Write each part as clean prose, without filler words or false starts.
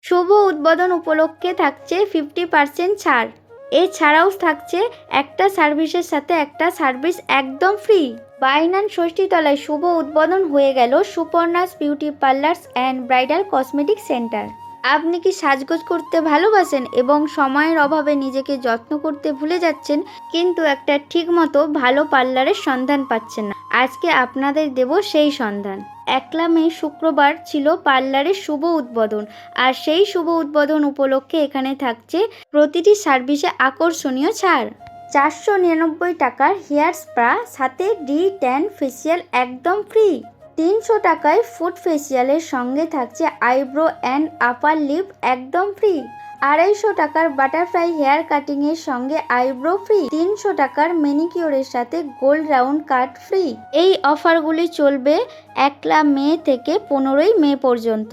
শুভ উদ্বোধন উপলক্ষে থাকছে 50% ছাড়। এছাড়াও থাকছে একটা সার্ভিসের সাথে একটা সার্ভিস একদম ফ্রি। বাইনান ষষ্ঠীতলায় শুভ উদ্বোধন হয়ে গেল Suparna's beauty parlours and bridal cosmetic centre. আপনি কি সাজগোজ করতে ভালোবাসেন এবং সময়ের অভাবে নিজেকে যত্ন করতে ভুলে যাচ্ছেন, কিন্তু একটা ঠিকমতো ভালো পার্লারের সন্ধান পাচ্ছেন না? আজকে আপনাদের দেব সেই সন্ধান। 1 মে শুক্রবার ছিল পার্লারের শুভ উদ্বোধন, আর সেই শুভ উদ্বোধন উপলক্ষে এখানে থাকছে প্রতিটি সার্ভিসে আকর্ষণীয় ছাড়। 499 টাকার হেয়ার স্পা সাথে ডি10 ফেসিয়াল একদম ফ্রি। 300 টাকায় ফুট ফেসিয়ালের সঙ্গে থাকছে আইব্রো অ্যান্ড আপার লিপ একদম ফ্রি। 250 টাকার বাটারফ্লাই হেয়ার কাটিংয়ের সঙ্গে আইব্রো ফ্রি। 300 টাকার ম্যানিকিওরের সাথে গোল্ড রাউন্ড কাট ফ্রি। এই অফারগুলি চলবে 1 মে থেকে 15 মে পর্যন্ত।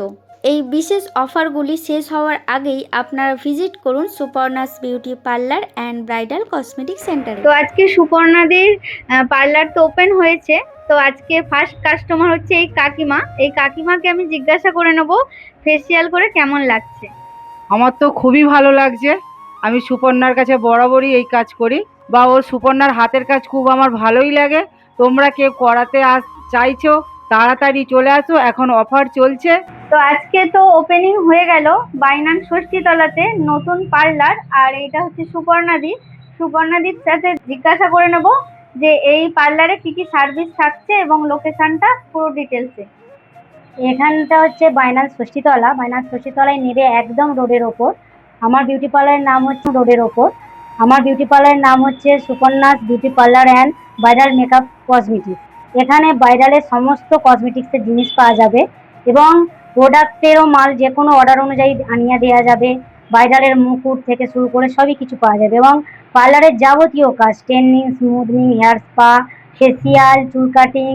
এই বিশেষ অফারগুলি শেষ হওয়ার আগেই আপনারা ভিজিট করুন Suparna's beauty parlour and bridal cosmetic সেন্টারে। তো আজকে সুপর্ণাদের পার্লার তো ওপেন হয়েছে। তো আজকে ফার্স্ট কাস্টমার হচ্ছে এই কাকিমা। এই কাকিমাকে আমি জিজ্ঞাসা করে নেব ফেসিয়াল করে কেমন লাগছে। আমার তো খুবই ভালো লাগছে। আমি সুপর্ণার কাছে বরাবরই এই কাজ করি, বা ওর সুপর্ণার হাতের কাজ খুব আমার ভালোই লাগে। তোমরা কেউ করাতে চাইছো তাড়াতাড়ি চলে আসো, এখন অফার চলছে। তো আজকে তো ওপেনিং হয়ে গেল বাইনান ষষ্ঠীতলাতে নতুন পার্লার, আর এটা হচ্ছে সুপর্ণাদির সাথে জিজ্ঞাসা করে নেব যে এই পার্লারে কি কি সার্ভিস থাকছে এবং লোকেশনটা পুরো ডিটেলসে। এখানটা হচ্ছে বাইনান ষষ্ঠীতলায় নেবে একদম রোডের ওপর। আমার বিউটি পার্লারের নাম হচ্ছে Suparna's beauty parlour and bridal makeup cosmetics. এখানে ব্রাইডালের সমস্ত কসমেটিক্সের জিনিস পাওয়া যাবে এবং প্রোডাক্টেরও মাল যে কোনো অর্ডার অনুযায়ী আনিয়ে দেওয়া যাবে। ব্রাইডালের মুকুট থেকে শুরু করে সবই কিছু পাওয়া যাবে এবং পার্লারের যাবতীয় কাজ, straightening, smoothing, hair spa, facial, চুল কাটিং,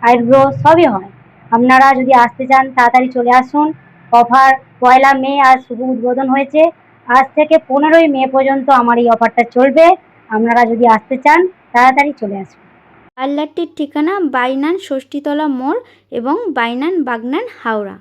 আইব্রো সবই হয়। আপনারা যদি আসতে চান তাড়াতাড়ি চলে আসুন। অফার 1 মে আজ শুভ উদ্বোধন হয়েছে, আজ থেকে 15 মে পর্যন্ত আমার এই অফারটা চলবে। আপনারা যদি আসতে চান তাড়াতাড়ি চলে আসুন। পার্লারটির ঠিকানা বাইনান ষষ্ঠীতলা মোড় এবং বাইনান বাগনান হাওড়া।